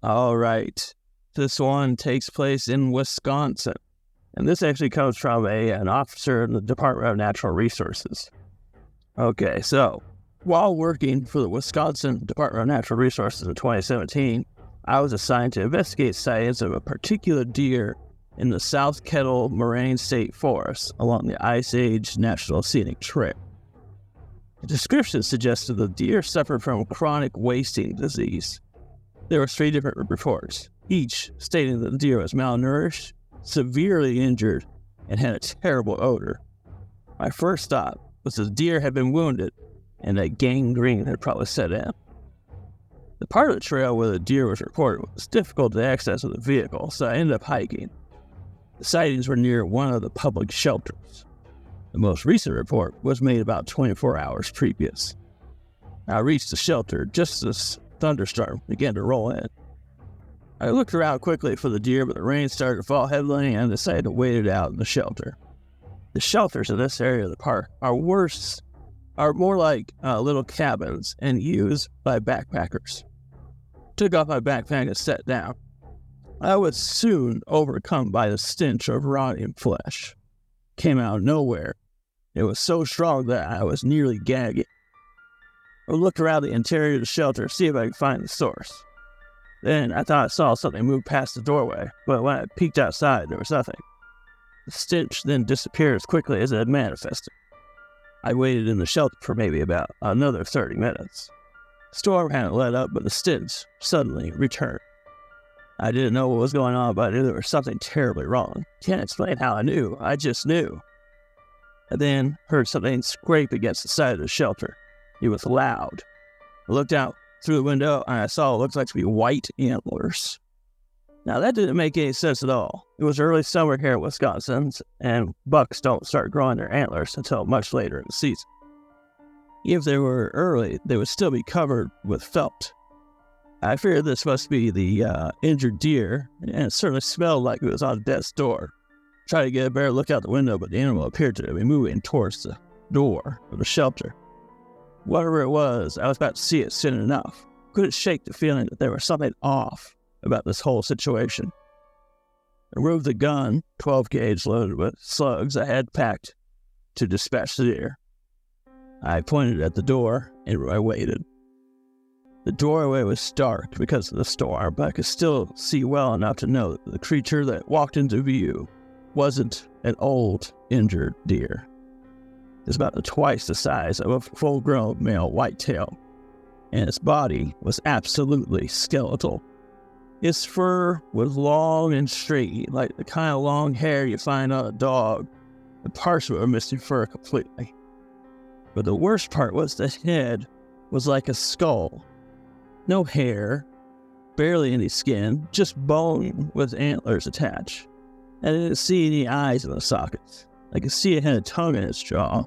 All right. This one takes place in Wisconsin. And this actually comes from an officer in the Department of Natural Resources. Okay, so while working for the Wisconsin Department of Natural Resources in 2017, I was assigned to investigate sightings of a particular deer in the South Kettle Moraine State Forest along the Ice Age National Scenic Trail. The description suggested the deer suffered from chronic wasting disease. There were 3 different reports, each stating that the deer was malnourished, severely injured, and had a terrible odor. My first thought was the deer had been wounded and that gangrene had probably set in. The part of the trail where the deer was reported was difficult to access with a vehicle, so I ended up hiking. The sightings were near one of the public shelters. The most recent report was made about 24 hours previous. I reached the shelter just as the thunderstorm began to roll in. I looked around quickly for the deer, but the rain started to fall heavily and I decided to wait it out in the shelter. The shelters in this area of the park are more like little cabins and used by backpackers. Took off my backpack and sat down. I was soon overcome by the stench of rotting flesh. Came out of nowhere. It was so strong that I was nearly gagging. I looked around the interior of the shelter to see if I could find the source. Then I thought I saw something move past the doorway, but when I peeked outside, there was nothing. The stench then disappeared as quickly as it had manifested. I waited in the shelter for maybe about another 30 minutes. The storm hadn't let up, but the stench suddenly returned. I didn't know what was going on, but I knew there was something terribly wrong. Can't explain how I knew, I just knew. I then heard something scrape against the side of the shelter. It was loud. I looked out through the window and I saw what looked like to be white antlers. Now that didn't make any sense at all. It was early summer here in Wisconsin, and bucks don't start growing their antlers until much later in the season. If they were early, they would still be covered with felt. I figured this must be the injured deer, and it certainly smelled like it was on death's door. Tried to get a better look out the window, but the animal appeared to be moving towards the door of the shelter. Whatever it was, I was about to see it soon enough. Couldn't shake the feeling that there was something off about this whole situation. I removed the gun, 12 gauge loaded with slugs I had packed to dispatch the deer. I pointed at the door and I waited. The doorway was dark because of the storm, but I could still see well enough to know that the creature that walked into view wasn't an old, injured deer. It's about twice the size of a full-grown male whitetail, and its body was absolutely skeletal. Its fur was long and straight, like the kind of long hair you find on a dog. The parts were missing fur completely. But the worst part was the head was like a skull. No hair, barely any skin, just bone with antlers attached. I didn't see any eyes in the sockets. I could see it had a tongue in its jaw,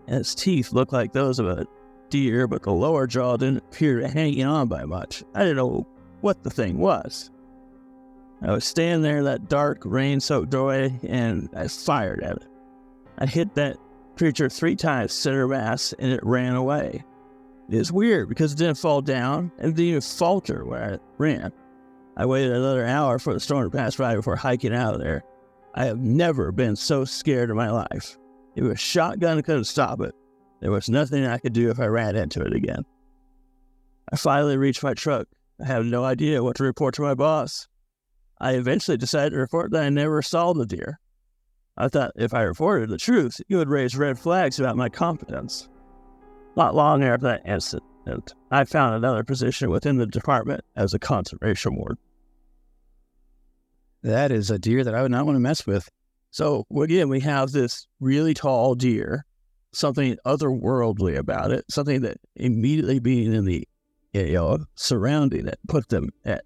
and its teeth looked like those of a deer, but the lower jaw didn't appear to hang on by much. I didn't know what the thing was. I was standing there in that dark, rain-soaked doorway, and I fired at it. I hit that creature 3 times center mass, and it ran away. It was weird because it didn't fall down and didn't even falter where I ran. I waited another hour for the storm to pass by before hiking out of there. I have never been so scared in my life. If a shotgun couldn't stop it, there was nothing I could do if I ran into it again. I finally reached my truck. I have no idea what to report to my boss. I eventually decided to report that I never saw the deer. I thought if I reported the truth, it would raise red flags about my competence. Not long after that incident, I found another position within the department as a conservation warden. That is a deer that I would not want to mess with. So again, we have this really tall deer, something otherworldly about it, something that immediately being in the surrounding it put them at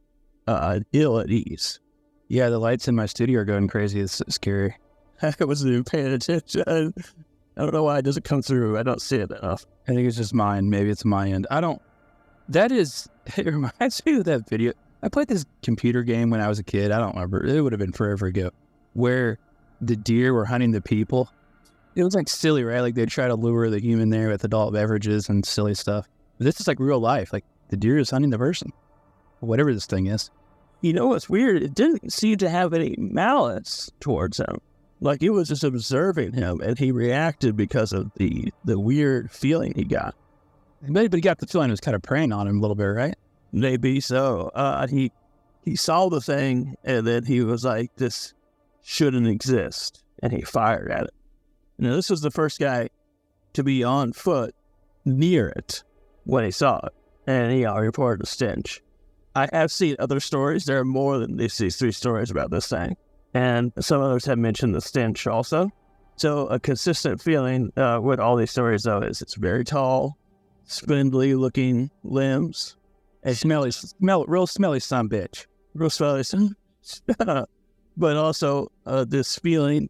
ill at ease. Yeah, the lights in my studio are going crazy. It's scary. I wasn't even paying attention. I don't know why it doesn't come through. I don't see it enough. I think it's just mine. Maybe it's my end. It reminds me of that video. I played this computer game when I was a kid. I don't remember. It would have been forever ago, where the deer were hunting the people. It was like silly, right? Like they'd try to lure the human there with adult beverages and silly stuff. But this is like real life. Like the deer is hunting the person. whatever this thing is. You know what's weird? It didn't seem to have any malice towards him. Like, it was just observing him, and he reacted because of the weird feeling he got. But he got the feeling it was kind of preying on him a little bit, right? Maybe so. He saw the thing, and then he was like, this shouldn't exist, and he fired at it. Now, this was the first guy to be on foot near it when he saw it, and he reported a stench. I have seen other stories. There are more than these 3 stories about this thing, and some others have mentioned the stench also. So a consistent feeling with all these stories, though, is it's very tall, spindly-looking limbs. Real smelly son bitch. Real smelly son. But also this feeling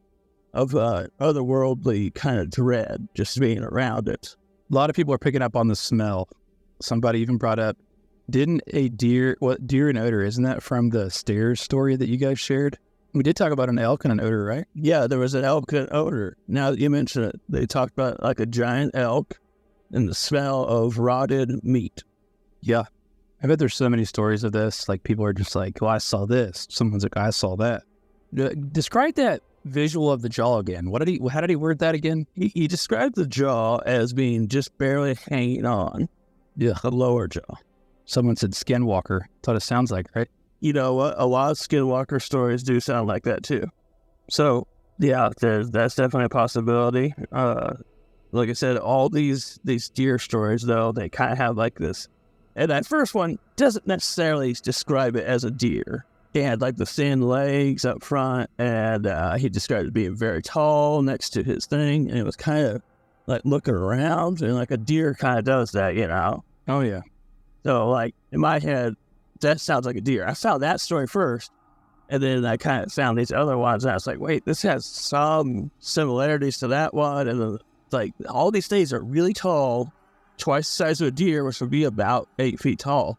of otherworldly kind of dread just being around it. A lot of people are picking up on the smell. Somebody even brought up, didn't a deer and odor, isn't that from the stairs story that you guys shared? We did talk about an elk and an odor, right? Yeah, there was an elk and odor. Now that you mention it, they talked about like a giant elk and the smell of rotted meat. Yeah. I bet there's so many stories of this. Like, people are just like, oh, I saw this. Someone's like, I saw that. Describe that visual of the jaw again. How did he word that again? He described the jaw as being just barely hanging on. Yeah. The lower jaw. Someone said skinwalker. That's what it sounds like, right? You know what? A lot of skinwalker stories do sound like that too. So, yeah, that's definitely a possibility. Like I said, all these deer stories, though, they kind of have like this. And that first one doesn't necessarily describe it as a deer. He had like the thin legs up front, and he described it being very tall next to his thing, and it was kind of like looking around, and like a deer kind of does that, you know? Oh, yeah. So, like, in my head, that sounds like a deer. I found that story first, and then I kind of found these other ones, and I was like, wait, this has some similarities to that one, and then, like, all these things are really tall, twice the size of a deer, which would be about 8 feet tall,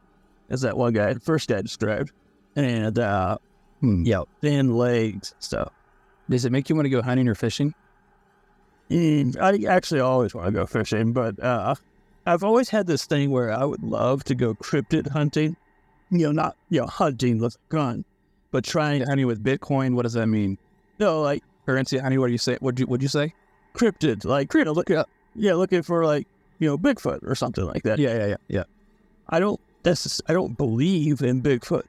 as that one guy, the first guy described. And, yeah, thin legs and stuff. Does it make you want to go hunting or fishing? I actually always want to go fishing, but I've always had this thing where I would love to go cryptid hunting. Not hunting with a gun, but trying hunting with Bitcoin. What does that mean? No, like currency hunting. What do you say? What'd you say? Cryptid, like looking for like Bigfoot or something like that. Yeah. I don't believe in Bigfoot,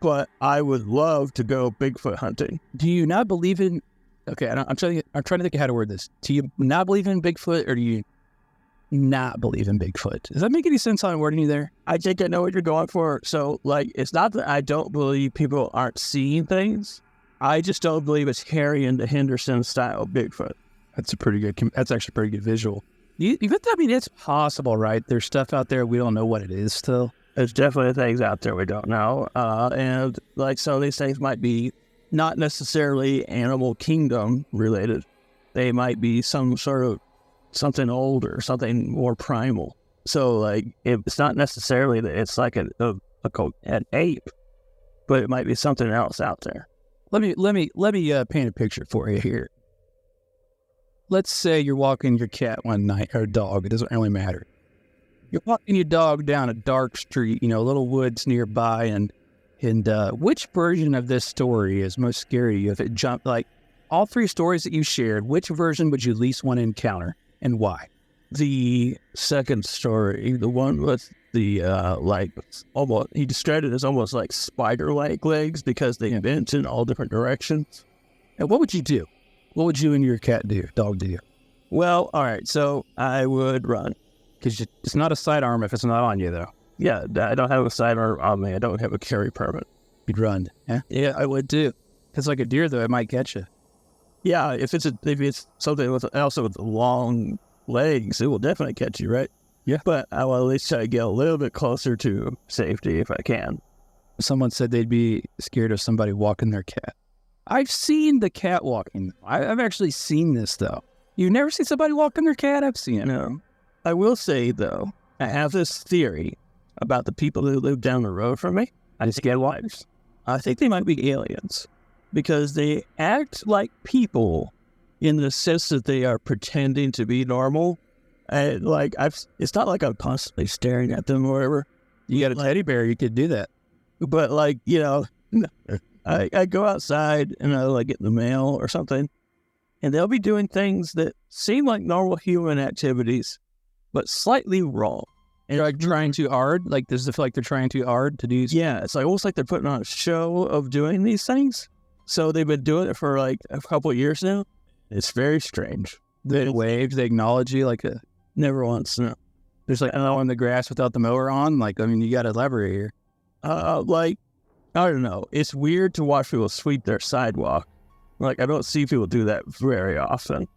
but I would love to go Bigfoot hunting. Do you not believe in? Okay, I'm trying to think of how to word this. Do you not believe in Bigfoot, or do you not believe in Bigfoot? Does that make any sense how I'm wording you there? I think I know what you're going for. So, like, it's not that I don't believe people aren't seeing things. I just don't believe it's Harry and the Henderson style Bigfoot. That's actually a pretty good visual. It's possible, right? There's stuff out there we don't know what it is still. There's definitely things out there we don't know. And, like, some of these things might be not necessarily animal kingdom related. They might be some sort of something older, something more primal. So, like, it's not necessarily that it's like an ape, but it might be something else out there. Let me paint a picture for you here. Let's say you're walking your cat one night, or dog. It doesn't really matter. You're walking your dog down a dark street, little woods nearby, and which version of this story is most scary to you? If it jumped, like, all 3 stories that you shared, which version would you least want to encounter, and why? The second story, the one with the, almost, he described it as almost like spider-like legs because they bent in all different directions. And what would you do? What would you and your dog do? Well, all right, so I would run. Because it's not a sidearm if it's not on you, though. Yeah, I don't have a sidearm on me. I don't have a carry permit. You'd run, yeah? Yeah, I would too. It's like a deer, though. It might get you. Yeah, if it's something with long legs, it will definitely catch you, right? Yeah. But I will at least try to get a little bit closer to safety if I can. Someone said they'd be scared of somebody walking their cat. I've seen the cat walking. I've actually seen this, though. You've never seen somebody walking their cat? I've seen it. No. I will say, though, I have this theory about the people who live down the road from me. Skinwalkers. I think they might be aliens because they act like people in the sense that they are pretending to be normal. And, like, it's not like I'm constantly staring at them or whatever. You got a teddy bear, you could do that. But like, I go outside and I like get the mail or something, and they'll be doing things that seem like normal human activities, but slightly wrong. And They're like trying too hard. Like, does it feel like they're trying too hard to do? yeah, it's like almost like they're putting on a show of doing these things. So they've been doing it for like a couple of years now. It's very strange. They waved, they acknowledge you like a. Never once, no. There's like on the grass without the mower on. Like, I mean, you got to elaborate here. Like, I don't know. It's weird to watch people sweep their sidewalk. Like, I don't see people do that very often.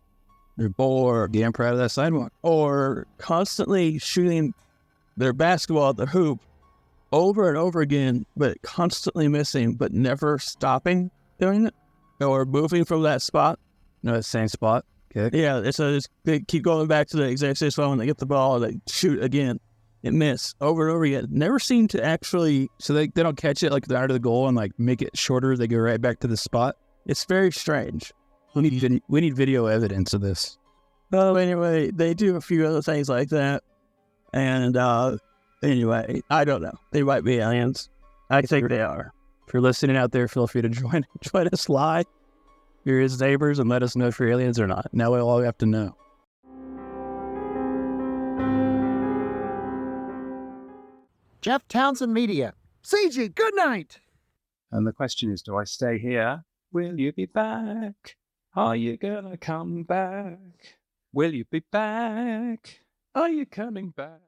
They're bored, getting proud of that sidewalk. Or constantly shooting their basketball at the hoop over and over again, but constantly missing, but never stopping doing it. Or moving from that spot. No, the same spot. Okay. Yeah, they keep going back to the exact same spot when they get the ball, they shoot again and miss over and over again. Never seem to actually. So they don't catch it like they're out of the goal and like make it shorter. They go right back to the spot. It's very strange. We need video evidence of this. Well, anyway, they do a few other things like that. And anyway, I don't know. They might be aliens. I think they are. If you're listening out there, feel free to join us live. You're his neighbors and let us know if you're aliens or not. Now we all have to know. Jeff Townsend Media. CG, good night. And the question is, do I stay here? Will you be back? Are you gonna come back? Will you be back? Are you coming back?